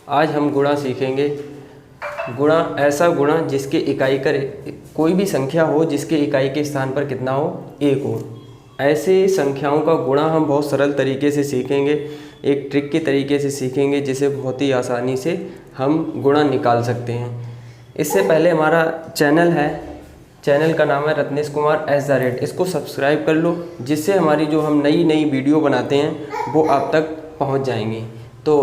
आज हम गुणा सीखेंगे। गुणा ऐसा गुणा जिसके इकाई का कोई भी संख्या हो जिसके इकाई के स्थान पर कितना हो, एक हो। ऐसे संख्याओं का गुणा हम बहुत सरल तरीके से सीखेंगे, एक ट्रिक के तरीके से सीखेंगे जिसे बहुत ही आसानी से हम गुणा निकाल सकते हैं। इससे पहले हमारा चैनल है, चैनल का नाम है रत्नेश कुमार @। इसको सब्सक्राइब कर लो जिससे हमारी जो हम नई नई वीडियो बनाते हैं वो आप तक पहुंच जाएंगी। तो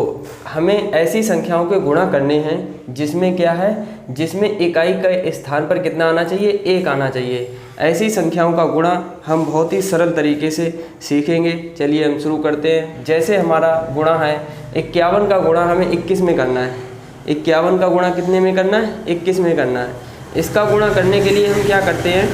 हमें ऐसी संख्याओं के गुणा करने हैं जिसमें क्या है, जिसमें इकाई का स्थान पर कितना आना चाहिए, एक आना चाहिए। ऐसी संख्याओं का गुणा हम बहुत ही सरल तरीके से सीखेंगे। चलिए हम शुरू करते हैं। जैसे हमारा गुणा है 51 का गुणा हमें 21 में करना है। 51 का गुणा कितने में करना है, 21 में करना है। इसका गुणा करने के लिए हम क्या करते हैं,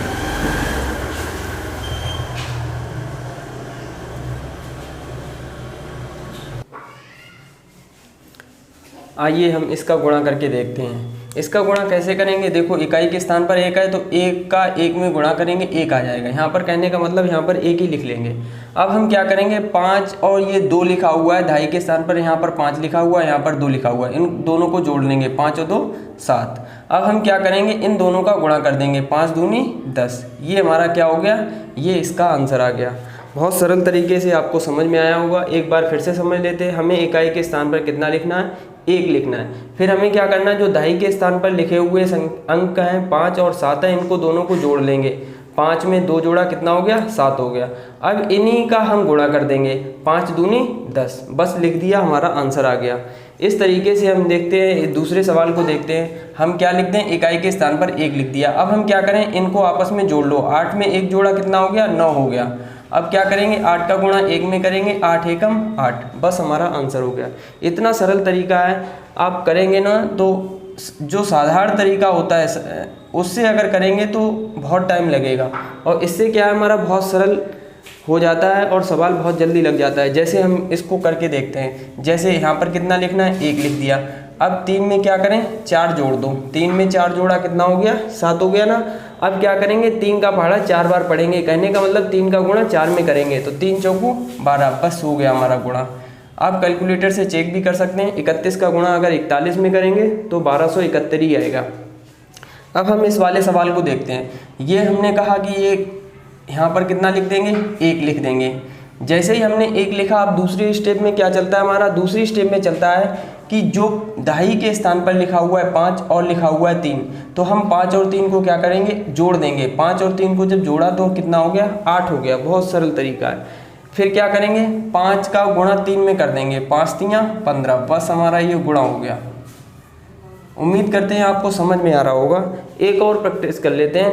आइए हम इसका गुणा करके देखते हैं। इसका गुणा कैसे करेंगे, देखो इकाई के स्थान पर एक है तो एक का एक में गुणा करेंगे, एक आ जाएगा। यहाँ पर कहने का मतलब यहाँ पर एक ही लिख लेंगे। अब हम क्या करेंगे, 5 और ये 2 लिखा हुआ है, ढाई के स्थान पर यहाँ पर 5 लिखा हुआ है, यहाँ पर 2 लिखा हुआ है, इन दोनों को जोड़ लेंगे, 5 और 2 7। अब हम क्या करेंगे, इन दोनों का गुणा कर देंगे, 5 दूनी 10। ये हमारा क्या हो गया, ये इसका आंसर आ गया। बहुत सरल तरीके से आपको समझ में आया होगा। एक बार फिर से समझ लेते हैं। हमें इकाई के स्थान पर कितना लिखना है, एक लिखना है। फिर हमें क्या करना है, जो दहाई के स्थान पर लिखे हुए अंक हैं 5 और 7 है, इनको दोनों को जोड़ लेंगे। 5 में 2 जोड़ा कितना हो गया, 7 हो गया। अब इन्हीं का हम गुणा कर देंगे, 5 दूनी 10। बस लिख दिया, हमारा आंसर आ गया। इस तरीके से हम देखते हैं, दूसरे सवाल को देखते हैं। हम क्या लिखते हैं, इकाई के स्थान पर 1 लिख दिया। अब हम क्या करें, इनको आपस में जोड़ लो। 8 में 1 जोड़ा कितना हो गया, 9 हो गया। अब क्या करेंगे, 8 का गुणा 1 में करेंगे, 8 एकम 8। बस हमारा आंसर हो गया। इतना सरल तरीका है, आप करेंगे ना तो जो साधारण तरीका होता है उससे अगर करेंगे तो बहुत टाइम लगेगा, और इससे क्या है, हमारा बहुत सरल हो जाता है और सवाल बहुत जल्दी लग जाता है। जैसे हम इसको करके देखते हैं। जैसे यहाँ पर कितना लिखना है, 1 लिख दिया। अब 3 में क्या करें, 4 जोड़ दो। 3 में 4 जोड़ा कितना हो गया, 7 हो गया ना। अब क्या करेंगे, 3 का पहाड़ा 4 बार पढ़ेंगे। कहने का मतलब 3 का गुणा 4 में करेंगे तो 3 चौकू 12। बस हो गया हमारा गुणा। आप कैलकुलेटर से चेक भी कर सकते हैं। 31 का गुणा अगर 41 में करेंगे तो 1271 ही आएगा। अब हम इस वाले सवाल को देखते हैं। ये हमने कहा कि ये यहाँ पर कितना लिख देंगे, 1 लिख देंगे। जैसे ही हमने 1 लिखा, अब दूसरी स्टेप में क्या चलता है हमारा, दूसरी स्टेप में चलता है कि जो दहाई के स्थान पर लिखा हुआ है 5 और लिखा हुआ है 3, तो हम 5 और 3 को क्या करेंगे, जोड़ देंगे। 5 और 3 को जब जोड़ा तो कितना हो गया, 8 हो गया। बहुत सरल तरीका है। फिर क्या करेंगे, 5 का गुणा 3 में कर देंगे, 5 3 15। बस हमारा ये गुणा हो गया। उम्मीद करते हैं आपको समझ में आ रहा होगा। एक और प्रैक्टिस कर लेते हैं।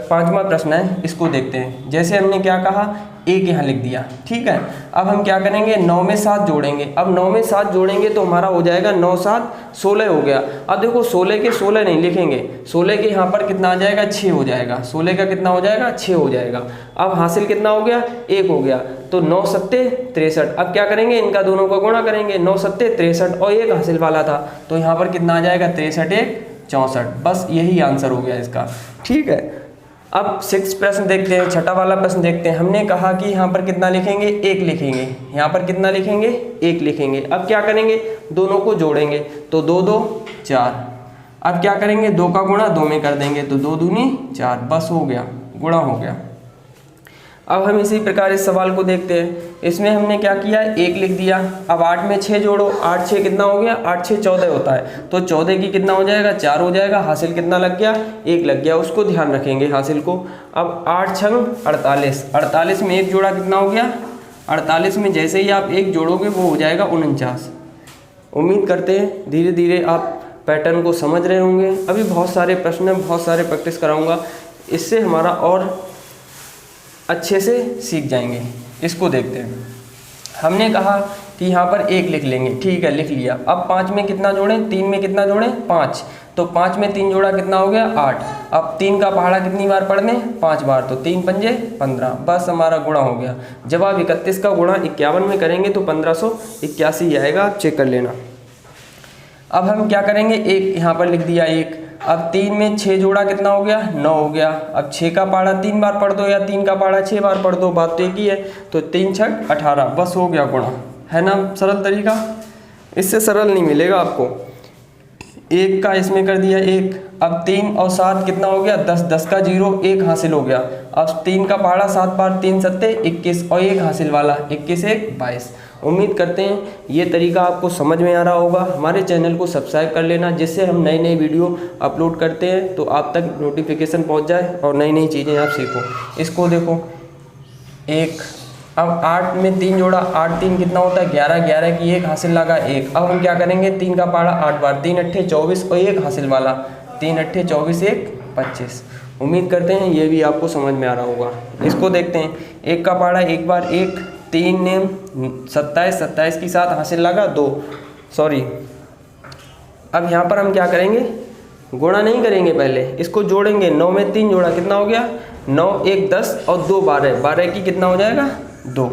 5वां प्रश्न है, इसको देखते हैं। जैसे हमने क्या कहा, 1 यहाँ लिख दिया, ठीक है। अब हम क्या करेंगे, 9 में 7 जोड़ेंगे। अब 9 में 7 जोड़ेंगे तो हमारा हो जाएगा 9 7 16 हो गया। अब देखो 16 के 16 नहीं लिखेंगे, 16 के यहाँ पर कितना आ जाएगा, 6 हो जाएगा। 16 का कितना हो जाएगा, 6 हो जाएगा। अब हासिल कितना हो गया, 1 हो गया। तो 9 7 63। अब क्या करेंगे, इनका दोनों का गुणा करेंगे। 9 7 63 और 1 हासिल वाला था तो यहाँ पर कितना आ जाएगा, 63 1 64। बस यही आंसर हो गया इसका, ठीक है। अब 6 प्रश्न देखते हैं, छठा वाला प्रश्न देखते हैं। हमने कहा कि यहाँ पर कितना लिखेंगे, 1 लिखेंगे। यहाँ पर कितना लिखेंगे, 1 लिखेंगे। अब क्या करेंगे, दोनों को जोड़ेंगे तो 2 2 4। अब क्या करेंगे, 2 का गुणा 2 में कर देंगे तो 2 दूनी 4। बस हो गया, गुणा हो गया। अब हम इसी प्रकार इस सवाल को देखते हैं। इसमें हमने क्या किया, 1 लिख दिया। अब 8 में 6 जोड़ो, 8 6 कितना हो गया, 8 6 14 होता है। तो 14 की कितना हो जाएगा, 4 हो जाएगा। हासिल कितना लग गया, 1 लग गया। उसको ध्यान रखेंगे हासिल को। अब 8 6 48। 48 में 1 जोड़ा कितना हो गया, 48 में जैसे ही आप 1 जोड़ोगे वो हो जाएगा 49। उम्मीद करते हैं धीरे धीरे आप पैटर्न को समझ रहे होंगे। अभी बहुत सारे प्रश्न हैं, बहुत सारे प्रैक्टिस कराऊंगा, इससे हमारा और अच्छे से सीख जाएंगे। इसको देखते हैं। हमने कहा कि यहाँ पर 1 लिख लेंगे, ठीक है, लिख लिया। अब 5 में कितना जोड़ें, 3 में कितना जोड़ें, 5। तो 5 में 3 जोड़ा कितना हो गया, 8। अब 3 का पहाड़ा कितनी बार पढ़ने, 5 बार। तो 3 पंजे 15। बस हमारा गुणा हो गया। जब आप 31 का गुणा 51 में करेंगे तो 1581 आएगा, आप चेक कर लेना। अब हम क्या करेंगे, 1 यहाँ पर लिख दिया 1। अब 3 में 6 जोड़ा कितना हो गया, 9 हो गया। अब 6 का पहाड़ा 3 बार पढ़ दो या 3 का पहाड़ा 6 बार पढ़ दो, बात तो एक ही है। तो 3 6 18। बस हो गया गुणा, है ना सरल तरीका। इससे सरल नहीं मिलेगा आपको। 1 का इसमें कर दिया 1, अब 3 और 7 कितना हो गया 10, 10 का 0 1 हासिल हो गया। अब 3 का पहाड़ा 7 बार 3 सत्ते 21 और 1 हासिल वाला 21 1 22। उम्मीद करते हैं ये तरीका आपको समझ में आ रहा होगा। हमारे चैनल को सब्सक्राइब कर लेना, जिससे हम नई नई वीडियो अपलोड करते हैं तो आप तक नोटिफिकेशन पहुंच जाए और नई नई चीज़ें आप सीखो। इसको देखो 1, अब 8 में 3 जोड़ा 8 3 कितना होता है 11, 11 की 1 हासिल लगा 1। अब हम क्या करेंगे 3 का पहाड़ा 8 बार 3 अट्ठे 24 और 1 हासिल वाला 3 अट्ठे 24 1 25। उम्मीद करते हैं ये भी आपको समझ में आ रहा होगा। इसको देखते हैं 1 का पहाड़ा 1 बार 1, 3 ने 27, 27 की 7 हासिल लगा 2, सॉरी। अब यहाँ पर हम क्या करेंगे गुणा नहीं करेंगे, पहले इसको जोड़ेंगे। 9 में 3 जोड़ा कितना हो गया 9 1 10 और 2 12, 12 की कितना हो जाएगा 2,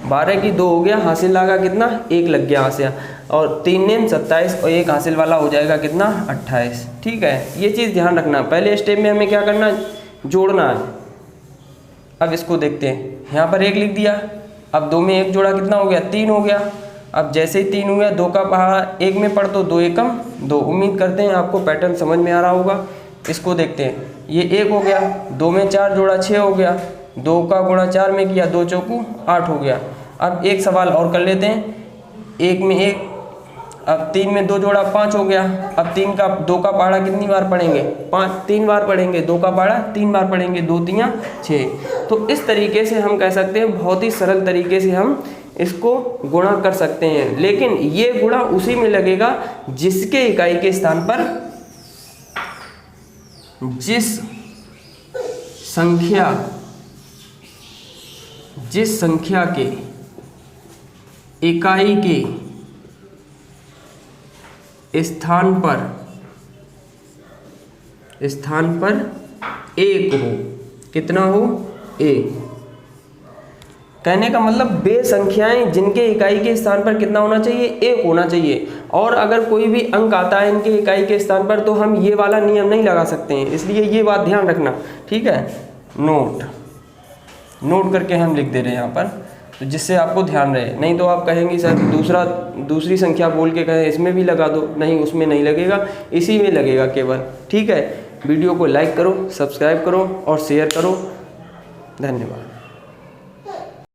12 की 2 हो गया, हासिल लगा कितना 1 लग गया हासिल, और 3 ने 27 और 1 हासिल वाला हो जाएगा कितना 28। ठीक है, ये चीज़ ध्यान रखना। पहले स्टेप में हमें क्या करना है जोड़ना है। अब इसको देखते हैं, यहाँ पर 1 लिख दिया, अब 2 में 1 जोड़ा कितना हो गया 3 हो गया। अब जैसे ही 3 हो गया 2 का पहाड़ा 1 में पढ़ तो 2 एकम 2। उम्मीद करते हैं आपको पैटर्न समझ में आ रहा होगा। इसको देखते हैं, ये 1 हो गया, 2 में 4 जोड़ा 6 हो गया, 2 का गुणा 4 में किया 2 चौकू 8 हो गया। अब एक सवाल और कर लेते हैं, 1 में 1, अब 3 में 2 जोड़ा 5 हो गया। अब 2 का पहाड़ा कितनी बार पढ़ेंगे 3 बार पढ़ेंगे, 2 का पहाड़ा 3 बार पढ़ेंगे, 2 3 6। तो इस तरीके से हम कह सकते हैं, बहुत ही सरल तरीके से हम इसको गुणा कर सकते हैं। लेकिन ये गुणा उसी में लगेगा जिसके इकाई के स्थान पर जिस संख्या के इकाई के स्थान पर 1 हो। कितना हो 1। कहने का मतलब वे संख्याएं जिनके इकाई के स्थान पर कितना होना चाहिए 1 होना चाहिए। और अगर कोई भी अंक आता है इनके इकाई के स्थान पर तो हम ये वाला नियम नहीं लगा सकते हैं, इसलिए ये बात ध्यान रखना। ठीक है, नोट करके हम लिख दे रहे हैं यहाँ पर, तो जिससे आपको ध्यान रहे। नहीं तो आप कहेंगे सर दूसरी संख्या बोल के कहें इसमें भी लगा दो, नहीं उसमें नहीं लगेगा, इसी में लगेगा केवल। ठीक है, वीडियो को लाइक करो, सब्सक्राइब करो और शेयर करो। धन्यवाद।